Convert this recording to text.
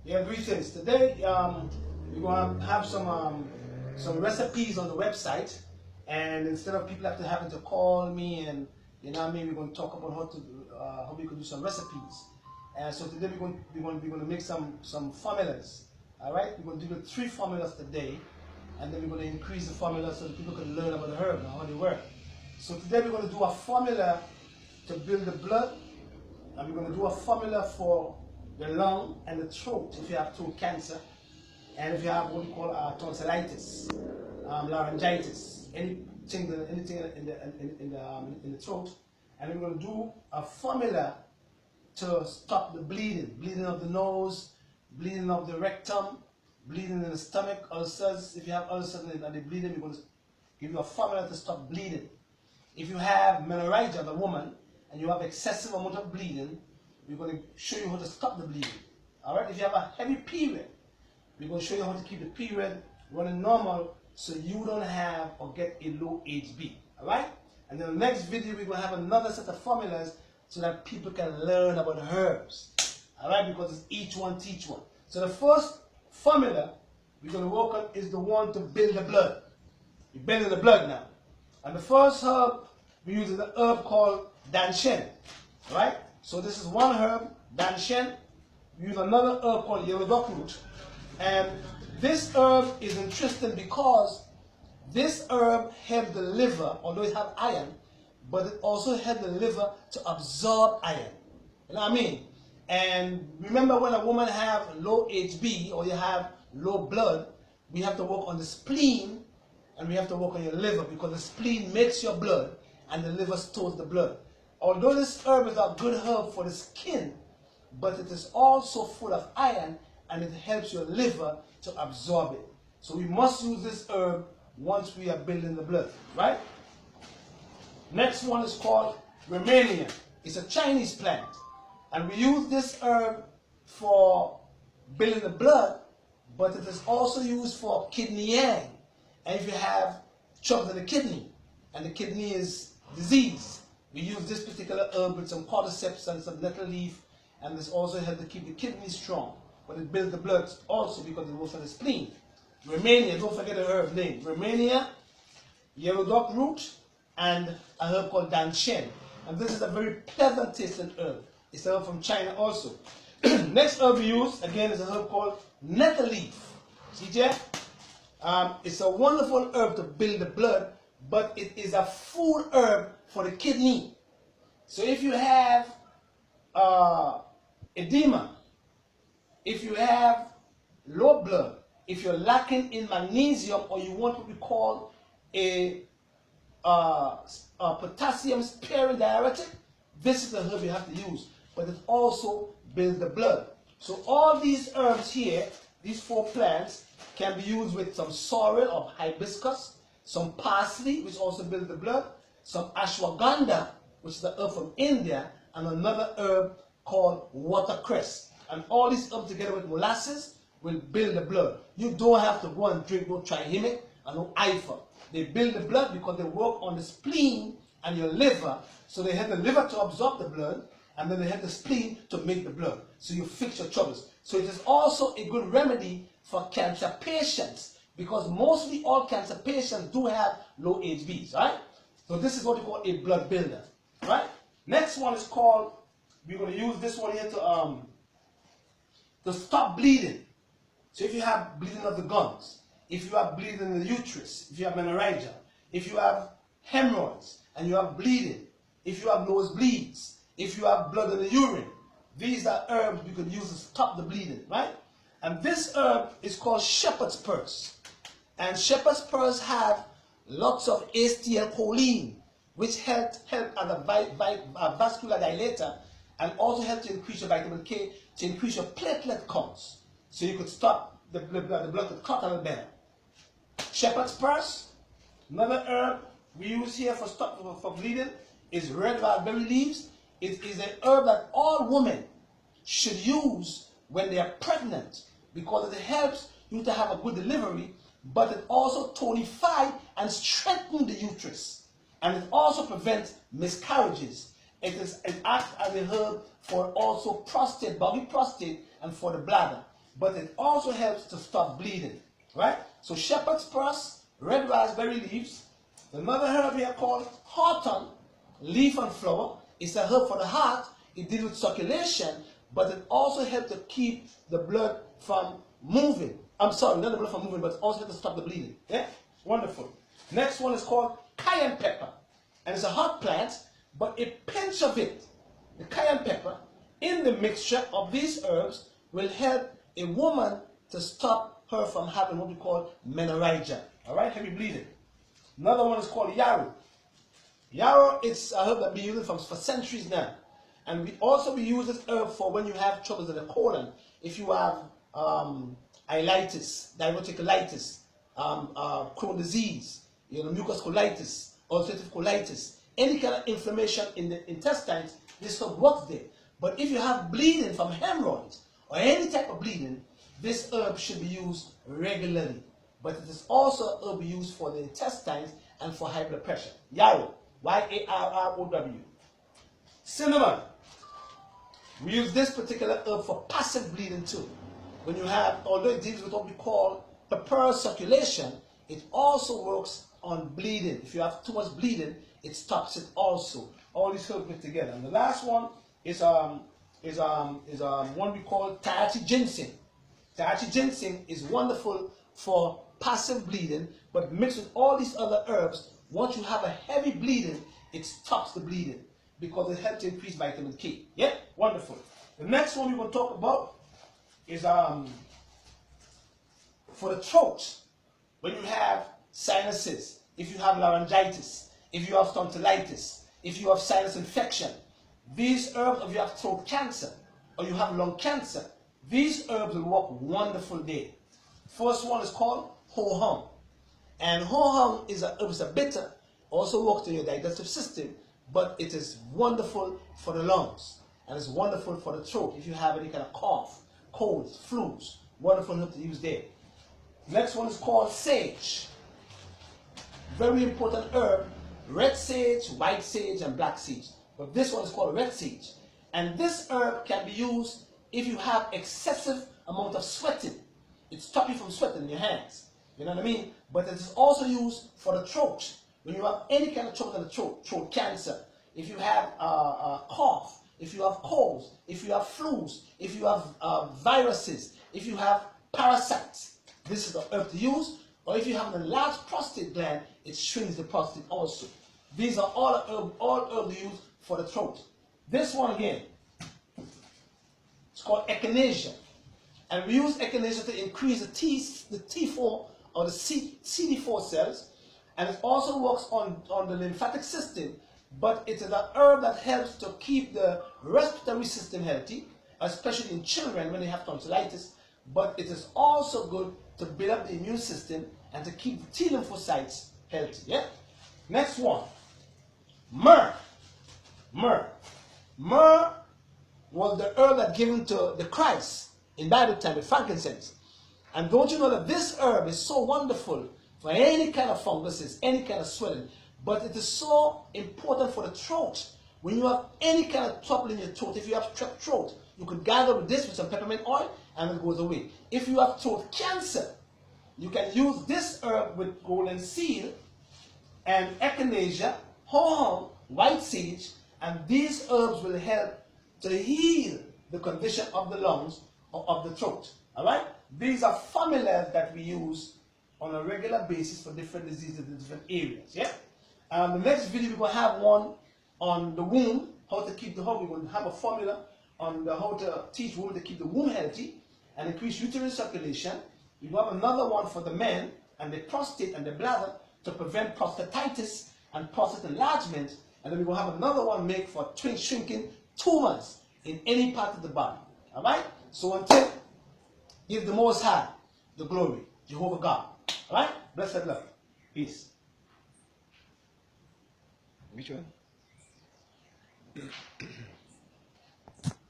Yeah, greetings. Today, we're going to have some recipes on the website, and instead of people having to call me and we're going to talk about how we could do some recipes. And so today we're going to make some formulas. All right, we're going to do the 3 formulas today, and then we're going to increase the formula so that people can learn about the herb and how they work. So today we're going to do a formula to build the blood, and we're going to do a formula for the lung and the throat if you have throat cancer, and if you have what we call tonsillitis, laryngitis, anything in the throat. And we're going to do a formula to stop the bleeding of the nose, bleeding of the rectum, bleeding in the stomach, ulcers. If you have ulcers and they're bleeding, we're going to give you a formula to stop bleeding. If you have menorrhagia, the woman, and you have excessive amount of bleeding, we're going to show you how to stop the bleeding. All right? If you have a heavy period, we're going to show you how to keep the period running normal so you don't have or get a low HB. All right? And then the next video, we're going to have another set of formulas so that people can learn about herbs. All right? Because it's each one teach one. So the first formula we're going to work on is the one to build the blood. We're building the blood now. And the first herb we're using the herb called danshen. All right? So this is one herb, danshen. We use another herb called yellow dock root. And this herb is interesting because this herb helps the liver, although it has iron, but it also helps the liver to absorb iron. You know what I mean? And remember, when a woman have low HB or you have low blood, we have to work on the spleen and we have to work on your liver, because the spleen makes your blood and the liver stores the blood. Although this herb is a good herb for the skin, but it is also full of iron and it helps your liver to absorb it. So we must use this herb once we are building the blood, right? Next one is called Rehmannia. It's a Chinese plant. And we use this herb for building the blood, but it is also used for kidney yang. And if you have trouble in the kidney, and the kidney is diseased, we use this particular herb with some cordyceps and some nettle leaf, and this also helps to keep the kidney strong. But it builds the blood also because it works on the spleen. Rehmannia, don't forget the herb name. Rehmannia, yellow dock root, and a herb called danshen. And this is a very pleasant tasting herb. It's a herb from China also. Next herb we use, again, is a herb called nettle leaf. See there? It's a wonderful herb to build the blood, but it is a food herb for the kidney. So if you have edema, if you have low blood, if you're lacking in magnesium, or you want what we call a potassium sparing diuretic, this is the herb you have to use. But it also builds the blood. So all these herbs here, these 4 plants, can be used with some sorrel or hibiscus, some parsley, which also builds the blood, some ashwagandha, which is a herb from India, and another herb called watercress. And all these herbs together with molasses will build the blood. You don't have to go and drink no trihimic and no ifer. They build the blood because they work on the spleen and your liver. So they help the liver to absorb the blood, and then they help the spleen to make the blood. So you fix your troubles. So it is also a good remedy for cancer patients, because mostly all cancer patients do have low HBs, right? So this is what we call a blood builder, right? Next one is called, we're going to use this one here to stop bleeding. So if you have bleeding of the gums, if you have bleeding in the uterus, if you have menorrhagia, if you have hemorrhoids and you have bleeding, if you have nosebleeds, if you have blood in the urine, these are herbs we could use to stop the bleeding, right? And this herb is called shepherd's purse. And shepherd's purse have lots of acetylcholine, which help as a vascular dilator, and also help to increase your vitamin K, to increase your platelet counts. So you could stop the blood could clot a little better. Shepherd's purse. Another herb we use here for bleeding is red raspberry leaves. It is an herb that all women should use when they are pregnant, because it helps you to have a good delivery, but it also tonifies and strengthens the uterus. And it also prevents miscarriages. It acts as a herb for also prostate, body prostate, and for the bladder. but it also helps to stop bleeding, right? So shepherd's purse, red raspberry leaves, another herb here called hawthorn, leaf and flower. It's a herb for the heart. It deals with circulation, but it also helps to keep the blood from moving. I'm sorry, not the blood from moving, but it also helps to stop the bleeding. Yeah? Wonderful. Next one is called cayenne pepper. And it's a hot plant, but a pinch of it, the cayenne pepper, in the mixture of these herbs will help a woman to stop her from having what we call menorrhagia. All right, heavy bleeding. Another one is called yarrow. Yarrow is a herb that we've been using for centuries now. And we also use this herb for when you have troubles in the colon. If you have ileitis, diverticulitis, Crohn's disease, mucus colitis, ulcerative colitis, any kind of inflammation in the intestines, this herb works there. But if you have bleeding from hemorrhoids or any type of bleeding, this herb should be used regularly. But it is also an herb used for the intestines and for high blood pressure. Yarrow, Y-A-R-R-O-W. Cinnamon. We use this particular herb for passive bleeding too. When you have, although it deals with what we call purpura circulation, it also works on bleeding. If you have too much bleeding, it stops it also. All these herbs put together. And the last one is one we call Tahiti ginseng. Tahiti ginseng is wonderful for passive bleeding, but mixed with all these other herbs, once you have a heavy bleeding, it stops the bleeding because it helps to increase vitamin K. Yeah, wonderful. The next one we're going to talk about is for the throat. When you have sinuses, if you have laryngitis, if you have tonsillitis, if you have sinus infection, these herbs, if you have throat cancer or you have lung cancer, these herbs will work wonderful there. First one is called ho hum. And ho hum is a herb, it's a bitter, also works in your digestive system, but it is wonderful for the lungs and it's wonderful for the throat. If you have any kind of cough, colds, flus, wonderful herb to use there. Next one is called sage. Very important herb. Red sage, white sage, and black sage. But this one is called red sage. And this herb can be used if you have excessive amount of sweating. It stops you from sweating in your hands. You know what I mean? But it is also used for the throat. When you have any kind of trouble in the throat cancer, if you have a cough, if you have colds, if you have flus, if you have viruses, if you have parasites, this is the herb to use. Or if you have an enlarged prostate gland, it shrinks the prostate also. These are all herbs used for the throat. This one again, it's called echinacea. And we use echinacea to increase the T4 or the CD4 cells. And it also works on the lymphatic system. But it is an herb that helps to keep the respiratory system healthy, especially in children when they have tonsillitis. But it is also good to build up the immune system and to keep the T lymphocytes healthy. Yeah? Next one, myrrh. Myrrh. Myrrh was the herb that given to the Christ in Bible time with frankincense. And don't you know that this herb is so wonderful for any kind of funguses, any kind of swelling, but it is so important for the throat. When you have any kind of trouble in your throat, if you have strep throat, you could gather with this with some peppermint oil and it goes away. If you have throat cancer, you can use this herb with golden seal and echinacea, ho hum, white sage, and these herbs will help to heal the condition of the lungs or of the throat. All right? These are formulas that we use on a regular basis for different diseases in different areas. Yeah? The next video we're going to have one on the womb, how to keep the womb. We're going to have a formula on how to teach women to keep the womb healthy and increase uterine circulation. We have another one for the men and the prostate and the bladder to prevent prostatitis and prostate enlargement. And then we're going to have another one made for shrinking tumors in any part of the body. All right? So until, give the Most High the glory, Jehovah God. All right? Blessed love. Peace. Which one?